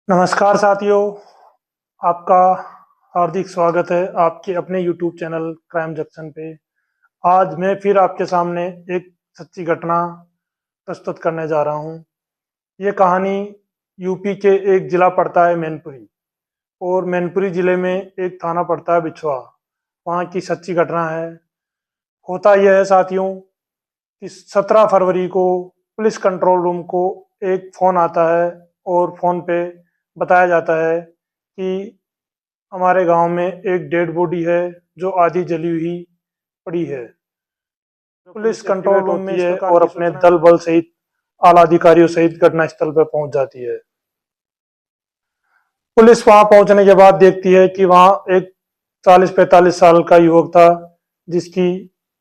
नमस्कार साथियों, आपका हार्दिक स्वागत है आपके अपने यूट्यूब चैनल क्राइम जंक्शन पे। आज मैं फिर आपके सामने एक सच्ची घटना प्रस्तुत करने जा रहा हूँ। ये कहानी यूपी के एक जिला पड़ता है मैनपुरी, और मैनपुरी जिले में एक थाना पड़ता है बिछुआ। वहाँ की सच्ची घटना है। होता यह है साथियों कि 17 फरवरी को पुलिस कंट्रोल रूम को एक फ़ोन आता है, और फ़ोन पे बताया जाता है कि हमारे गांव में एक डेड बॉडी है जो आधी जली हुई पड़ी है। पुलिस कंट्रोल रूम में है और अपने दल बल सहित आला अधिकारियों सहित घटनास्थल पर पहुंच जाती है। पुलिस वहां पहुंचने के बाद देखती है कि वहां एक 40-45 साल का युवक था, जिसकी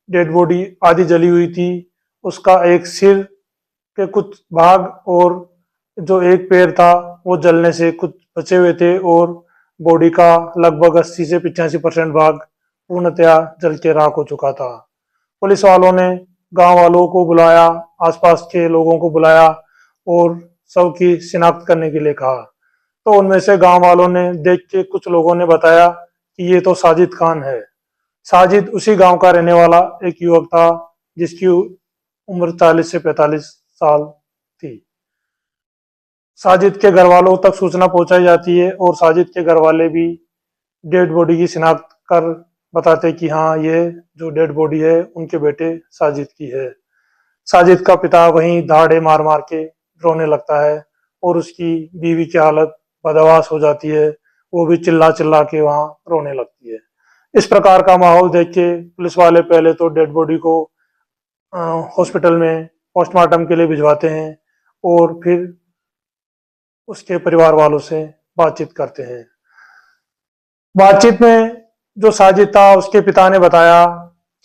डेड बॉडी आधी जली हुई थी। उसका एक सिर के कुछ भाग और जो एक पैर था वो जलने से कुछ बचे हुए थे, और बॉडी का लगभग 80 से 85% भाग पूर्णतया जल के राख हो चुका था। पुलिस वालों ने गांव वालों को बुलाया, आसपास के लोगों को बुलाया और शव की शिनाख्त करने के लिए कहा। तो उनमें से गांव वालों ने देख के कुछ लोगों ने बताया कि ये तो साजिद खान है। साजिद उसी गांव का रहने वाला एक युवक था, जिसकी उम्र 40 से 45 साल थी। साजिद के घर वालों तक सूचना पहुंचाई जाती है, और साजिद के घर वाले भी डेड बॉडी की शिनाख्त कर बताते कि हाँ, ये जो डेड बॉडी है उनके बेटे साजिद की है। साजिद का पिता वहीं दाढ़े मार मार के रोने लगता है, और उसकी बीवी की हालत बदहवास हो जाती है। वो भी चिल्ला चिल्ला के वहां रोने लगती है। इस प्रकार का माहौल देख के पुलिस वाले पहले तो डेड बॉडी को हॉस्पिटल में पोस्टमार्टम के लिए भिजवाते हैं, और फिर उसके परिवार वालों से बातचीत करते हैं। बातचीत में जो साजिद था उसके पिता ने बताया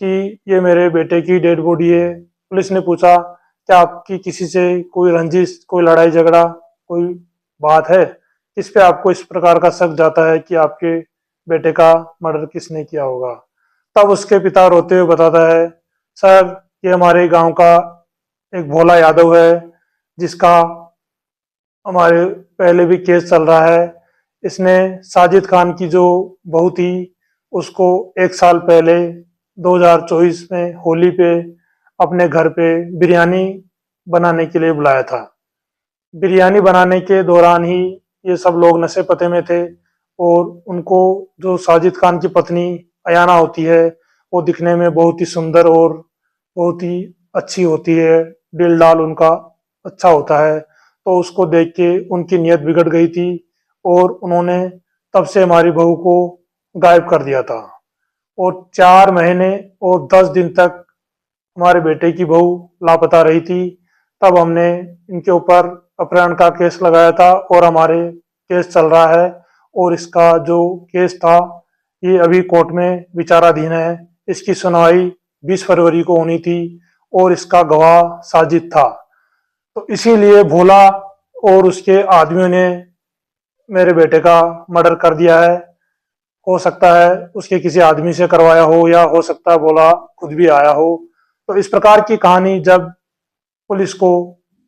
कि ये मेरे बेटे की डेड बॉडी है। पुलिस ने पूछा, क्या आपकी किसी से कोई रंजिश, कोई लड़ाई झगड़ा, कोई बात है? किस पे आपको इस प्रकार का शक जाता है कि आपके बेटे का मर्डर किसने किया होगा? तब उसके पिता रोते हुए बताता है, सर, ये हमारे गांव का एक भोला यादव है, जिसका हमारे पहले भी केस चल रहा है। इसने साजिद खान की जो बहू थी उसको 1 साल पहले 2024 में होली पे अपने घर पे बिरयानी बनाने के लिए बुलाया था। बिरयानी बनाने के दौरान ही ये सब लोग नशे पते में थे, और उनको जो साजिद खान की पत्नी अयाना होती है वो दिखने में बहुत ही सुंदर और बहुत ही अच्छी होती है। दिल डाल उनका अच्छा होता है। तो उसको देख के उनकी नीयत बिगड़ गई थी, और उन्होंने तब से हमारी बहू को गायब कर दिया था। और 4 महीने और 10 दिन तक हमारे बेटे की बहू लापता रही थी। तब हमने इनके ऊपर अपहरण का केस लगाया था, और हमारे केस चल रहा है। और इसका जो केस था ये अभी कोर्ट में विचाराधीन है। इसकी सुनवाई 20 फरवरी को होनी थी, और इसका गवाह साजिद था। तो इसीलिए भोला और उसके आदमियों ने मेरे बेटे का मर्डर कर दिया है। हो सकता है उसके किसी आदमी से करवाया हो, या हो सकता है भोला खुद भी आया हो। तो इस प्रकार की कहानी जब पुलिस को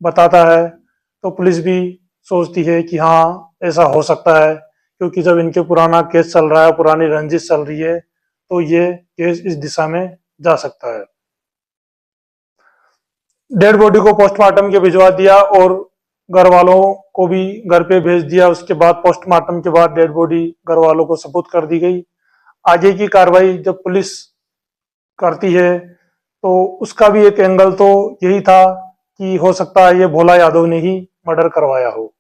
बताता है तो पुलिस भी सोचती है कि हाँ, ऐसा हो सकता है, क्योंकि जब इनके पुराना केस चल रहा है, पुरानी रंजिश चल रही है, तो ये केस इस दिशा में जा सकता है। डेड बॉडी को पोस्टमार्टम के भिजवा दिया, और घर वालों को भी घर पे भेज दिया। उसके बाद पोस्टमार्टम के बाद डेड बॉडी घर वालों को सुपुर्द कर दी गई। आगे की कार्रवाई जब पुलिस करती है तो उसका भी एक एंगल तो यही था कि हो सकता है ये भोला यादव ने ही मर्डर करवाया हो।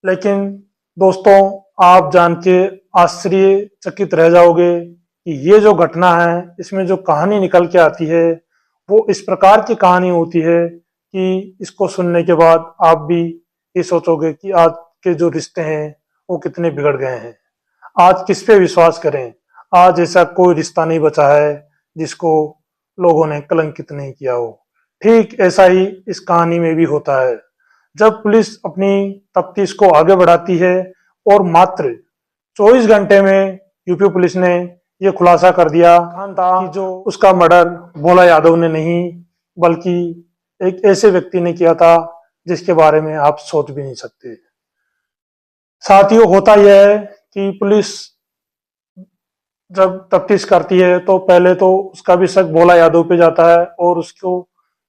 लेकिन दोस्तों, आप जान के आश्चर्यचकित रह जाओगे कि ये जो घटना है इसमें जो कहानी निकल के आती है वो इस प्रकार की कहानी होती है कि इसको सुनने के बाद आप भी ये सोचोगे कि आज के जो रिश्ते हैं वो कितने बिगड़ गए हैं। आज किस पे विश्वास करें? आज ऐसा कोई रिश्ता नहीं बचा है जिसको लोगों ने कलंकित नहीं किया हो। ठीक ऐसा ही इस कहानी में भी होता है। जब पुलिस अपनी तफ्तीश को आगे बढ़ाती है, और मात्र 24 घंटे में यूपी पुलिस ने यह खुलासा कर दिया कि जो उसका मर्डर भोला यादव ने नहीं, बल्कि एक ऐसे व्यक्ति ने किया था जिसके बारे में आप सोच भी नहीं सकते। साथियों, होता यह है कि पुलिस जब तफ्तीश करती है तो पहले तो उसका भी शक भोला यादव पे जाता है और उसको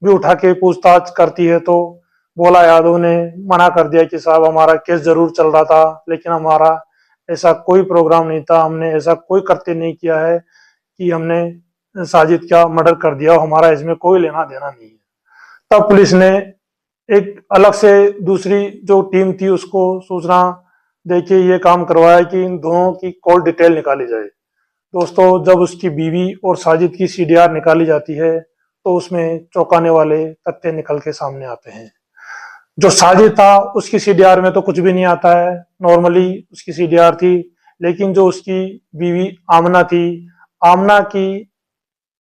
भी उठा के पूछताछ करती है। तो भोला यादव ने मना कर दिया कि साहब, हमारा केस जरूर चल रहा था, लेकिन हमारा ऐसा कोई प्रोग्राम नहीं था, हमने ऐसा कोई कृत्य नहीं किया है कि हमने साजिद का मर्डर कर दिया, हमारा इसमें कोई लेना देना नहीं है। तब पुलिस ने एक अलग से दूसरी जो टीम थी उसको सूचना देके ये काम करवाया कि इन दोनों की कॉल डिटेल निकाली जाए। दोस्तों, जब उसकी बीवी और साजिद की सीडीआर निकाली जाती है तो उसमें चौंकाने वाले तथ्य निकल के सामने आते हैं। जो साजिद था उसकी सीडीआर में तो कुछ भी नहीं आता है, नॉर्मली उसकी सीडीआर थी। लेकिन जो उसकी बीवी आमना थी, आमना की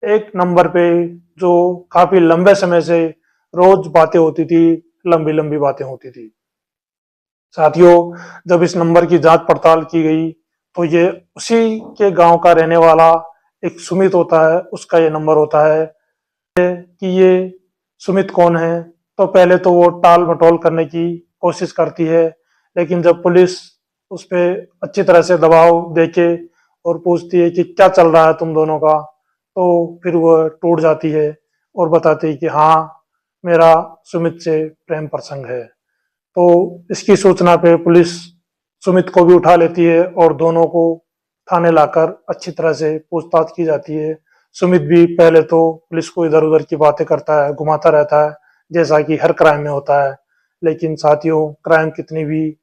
एक नंबर पे जो काफी लंबे समय से रोज बातें होती थी, लंबी लंबी बातें होती थी। साथियों, जब इस नंबर की जांच पड़ताल की गई तो ये उसी के गांव का रहने वाला एक सुमित होता है, उसका ये नंबर होता है। कि ये सुमित कौन है, तो पहले तो वो टाल मटोल करने की कोशिश करती है, लेकिन जब पुलिस उस पर अच्छी तरह से दबाव देके और पूछती है कि क्या चल रहा है तुम दोनों का, तो फिर वह टूट जाती है और बताती है कि हाँ, मेरा सुमित से प्रेम प्रसंग है। तो इसकी सूचना पे पुलिस सुमित को भी उठा लेती है और दोनों को थाने लाकर अच्छी तरह से पूछताछ की जाती है। सुमित भी पहले तो पुलिस को इधर उधर की बातें करता है, घुमाता रहता है, जैसा कि हर क्राइम में होता है। लेकिन साथियों, क्राइम कितनी भी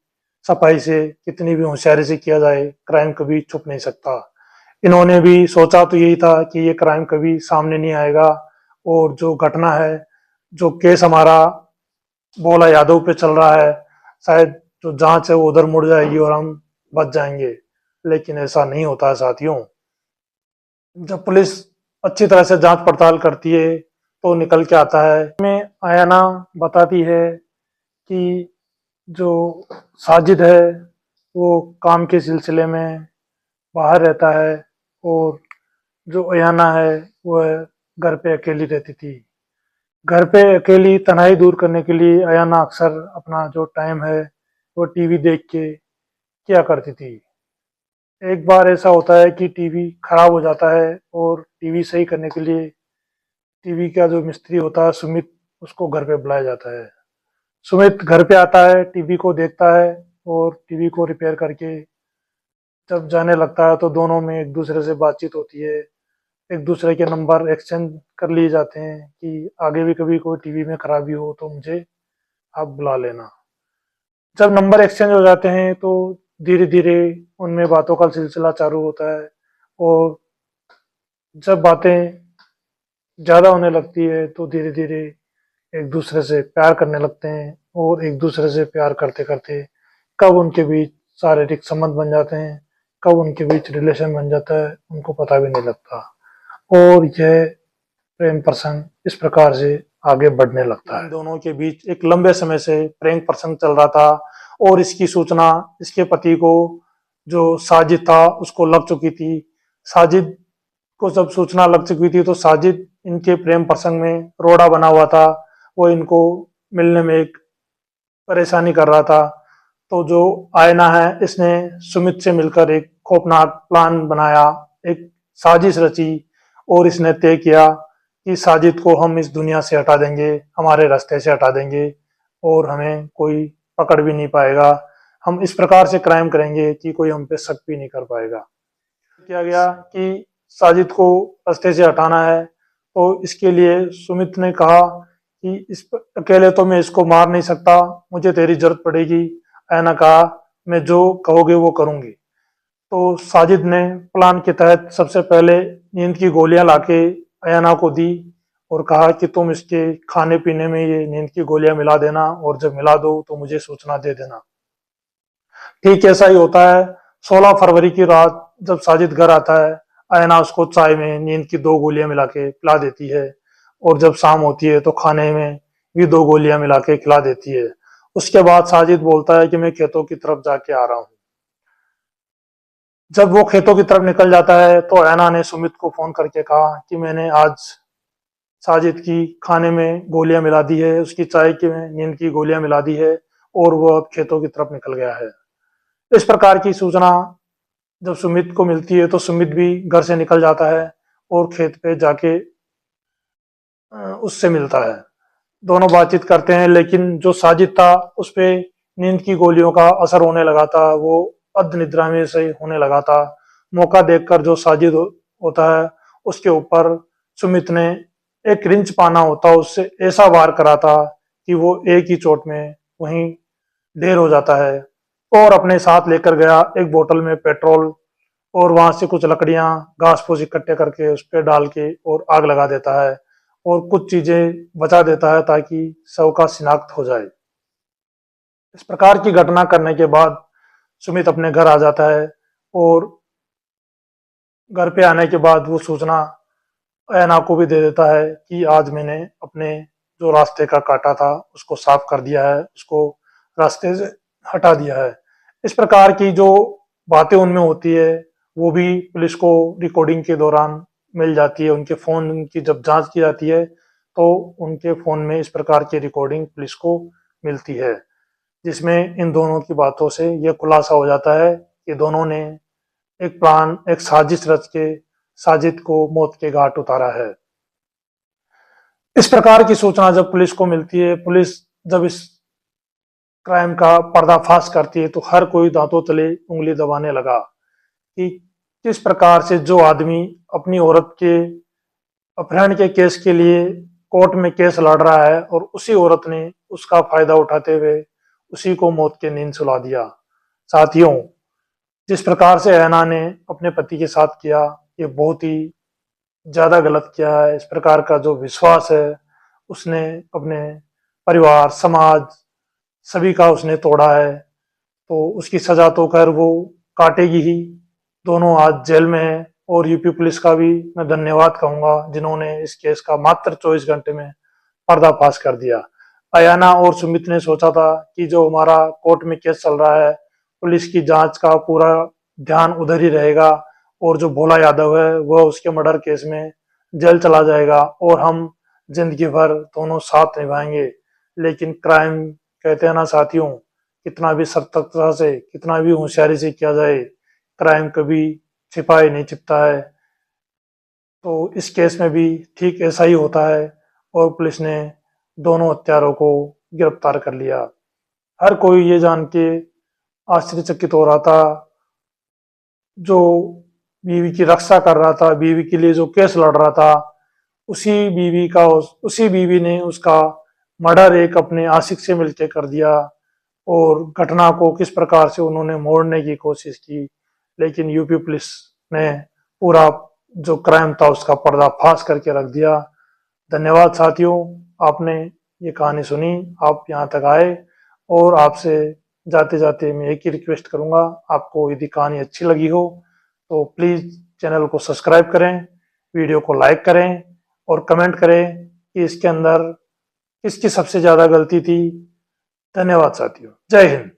सफाई से, कितनी भी होशियारी से किया जाए, क्राइम कभी छुप नहीं सकता। इन्होंने भी सोचा तो यही था कि ये क्राइम कभी सामने नहीं आएगा और जो घटना है, जो केस हमारा भोला यादव पे चल रहा है, शायद जो जांच है वो उधर मुड़ जाएगी और हम बच जाएंगे। लेकिन ऐसा नहीं होता है साथियों। जब पुलिस अच्छी तरह से जांच पड़ताल करती है तो निकल के आता है में आयाना बताती है कि जो साजिद है वो काम के सिलसिले में बाहर रहता है और जो अयाना है वह घर पे अकेली रहती थी। घर पे अकेली तन्हाई दूर करने के लिए अयाना अक्सर अपना जो टाइम है वो टीवी देख के किया करती थी। एक बार ऐसा होता है कि टीवी खराब हो जाता है और टीवी सही करने के लिए टीवी का जो मिस्त्री होता है सुमित, उसको घर पे बुलाया जाता है। सुमित घर पे आता है, टीवी को देखता है और टीवी को रिपेयर करके जब जाने लगता है तो दोनों में एक दूसरे से बातचीत होती है। एक दूसरे के नंबर एक्सचेंज कर लिए जाते हैं कि आगे भी कभी कोई टीवी में खराबी हो तो मुझे आप बुला लेना। जब नंबर एक्सचेंज हो जाते हैं तो धीरे धीरे उनमें बातों का सिलसिला चालू होता है और जब बातें ज्यादा होने लगती है तो धीरे धीरे एक दूसरे से प्यार करने लगते हैं और एक दूसरे से प्यार करते करते कब उनके बीच शारीरिक संबंध बन जाते हैं, कब उनके बीच रिलेशन बन जाता है, उनको पता भी नहीं लगता। और यह प्रेम प्रसंग इस प्रकार से आगे बढ़ने लगता है। इन दोनों के बीच एक लंबे समय से प्रेम प्रसंग चल रहा था और इसकी सूचना इसके पति को, जो साजिद था, उसको लग चुकी थी। साजिद को जब सूचना लग चुकी थी तो साजिद इनके प्रेम प्रसंग में रोड़ा बना हुआ था, वो इनको मिलने में एक परेशानी कर रहा था। तो जो आयना है इसने सुमित से मिलकर एक खौफनाक प्लान बनाया, एक साजिश रची और इसने तय किया कि साजिद को हम इस दुनिया से हटा देंगे, हमारे रास्ते से हटा देंगे और हमें कोई पकड़ भी नहीं पाएगा। हम इस प्रकार से क्राइम करेंगे कि कोई हम पे शक भी नहीं कर पाएगा। किया गया कि साजिद को रास्ते से हटाना है तो इसके लिए सुमित ने कहा कि अकेले तो मैं इसको मार नहीं सकता, मुझे तेरी जरूरत पड़ेगी। ऐना कहा, मैं जो कहोगे वो करूंगी। तो साजिद ने प्लान के तहत सबसे पहले नींद की गोलियां लाके अयाना को दी और कहा कि तुम इसके खाने पीने में ये नींद की गोलियां मिला देना और जब मिला दो तो मुझे सूचना दे देना। ठीक ऐसा ही होता है। 16 फरवरी की रात जब साजिद घर आता है, अयना उसको चाय में नींद की 2 गोलियां मिला के पिला देती है और जब शाम होती है तो खाने में भी 2 गोलियां मिला के खिला देती है। उसके बाद साजिद बोलता है कि मैं खेतों की तरफ जाके आ रहा हूँ। जब वो खेतों की तरफ निकल जाता है तो अयना ने सुमित को फोन करके कहा कि मैंने आज साजिद की खाने में गोलियां मिला दी है, उसकी चाय की में नींद की गोलियां मिला दी है और वो अब खेतों की तरफ निकल गया है। इस प्रकार की सूचना जब सुमित को मिलती है तो सुमित भी घर से निकल जाता है और खेत पे जाके उससे मिलता है। दोनों बातचीत करते हैं, लेकिन जो साजिद था उस पे नींद की गोलियों का असर होने लगा था, वो अर्ध निद्रा में से होने लगा था। मौका देखकर जो साजिद होता है उसके ऊपर सुमित ने एक रिंच पाना होता उससे ऐसा वार करा था कि वो एक ही चोट में वहीं ढेर हो जाता है। और अपने साथ लेकर गया एक बोतल में पेट्रोल और वहां से कुछ लकड़ियां घास फूस इकट्ठे करके उस पर डाल के और आग लगा देता है और कुछ चीजें बचा देता है ताकि शव का शिनाख्त हो जाए। इस प्रकार की घटना करने के बाद सुमित अपने घर आ जाता है और घर पे आने के बाद वो सूचना ऐना को भी दे देता है कि आज मैंने अपने जो रास्ते का कांटा था उसको साफ कर दिया है, उसको रास्ते से हटा दिया है। इस प्रकार की जो बातें उनमें होती है वो भी पुलिस को रिकॉर्डिंग के दौरान मिल जाती है। उनके फोन की जब जांच की जाती है तो उनके फोन में इस प्रकार की रिकॉर्डिंग पुलिस को मिलती है, जिसमें इन दोनों की बातों से यह खुलासा हो जाता है कि दोनों ने एक प्लान, एक साजिश रच के साजिद को मौत के घाट उतारा है। इस प्रकार की सूचना जब पुलिस को मिलती है, पुलिस जब इस क्राइम का पर्दाफाश करती है तो हर कोई दांतों तले उंगली दबाने लगा कि किस प्रकार से जो आदमी अपनी औरत के अपहरण के केस के लिए कोर्ट में केस लड़ रहा है और उसी औरत ने उसका फायदा उठाते हुए उसी को मौत की नींद सुला दिया। साथियों, जिस प्रकार से ऐना ने अपने पति के साथ किया ये बहुत ही ज्यादा गलत किया है। इस प्रकार का जो विश्वास है उसने अपने परिवार, समाज, सभी का उसने तोड़ा है, तो उसकी सजा तो खैर वो काटेगी ही। दोनों आज जेल में हैं और यूपी पुलिस का भी मैं धन्यवाद कहूंगा जिन्होंने इस केस का मात्र 24 घंटे में पर्दाफाश कर दिया। अयाना और सुमित ने सोचा था कि जो हमारा कोर्ट में केस चल रहा है पुलिस की जांच का पूरा ध्यान उधर ही रहेगा और जो भोला यादव है वह उसके मर्डर केस में जेल चला जाएगा और हम जिंदगी भर दोनों साथ निभाएंगे। लेकिन क्राइम, कहते हैं ना साथियों, कितना भी सतर्कता से, कितना भी होशियारी से किया जाए, क्राइम कभी छिपा ही नहीं छिपता है। तो इस केस में भी ठीक ऐसा ही होता है और पुलिस ने दोनों हत्यारों को गिरफ्तार कर लिया। हर कोई ये जान के आश्चर्यचकित हो रहा था, जो बीवी की रक्षा कर रहा था, बीवी के लिए जो केस लड़ रहा था, उसी बीवी ने उसका मर्डर एक अपने आशिक से मिलकर कर दिया और घटना को किस प्रकार से उन्होंने मोड़ने की कोशिश की। लेकिन यूपी पुलिस ने पूरा जो क्राइम था उसका पर्दाफाश करके रख दिया। धन्यवाद साथियों, आपने ये कहानी सुनी, आप यहाँ तक आए। और आपसे जाते जाते मैं एक ही रिक्वेस्ट करूंगा, आपको यदि कहानी अच्छी लगी हो तो प्लीज़ चैनल को सब्सक्राइब करें, वीडियो को लाइक करें और कमेंट करें कि इसके अंदर किसकी सबसे ज़्यादा गलती थी। धन्यवाद साथियों, जय हिंद।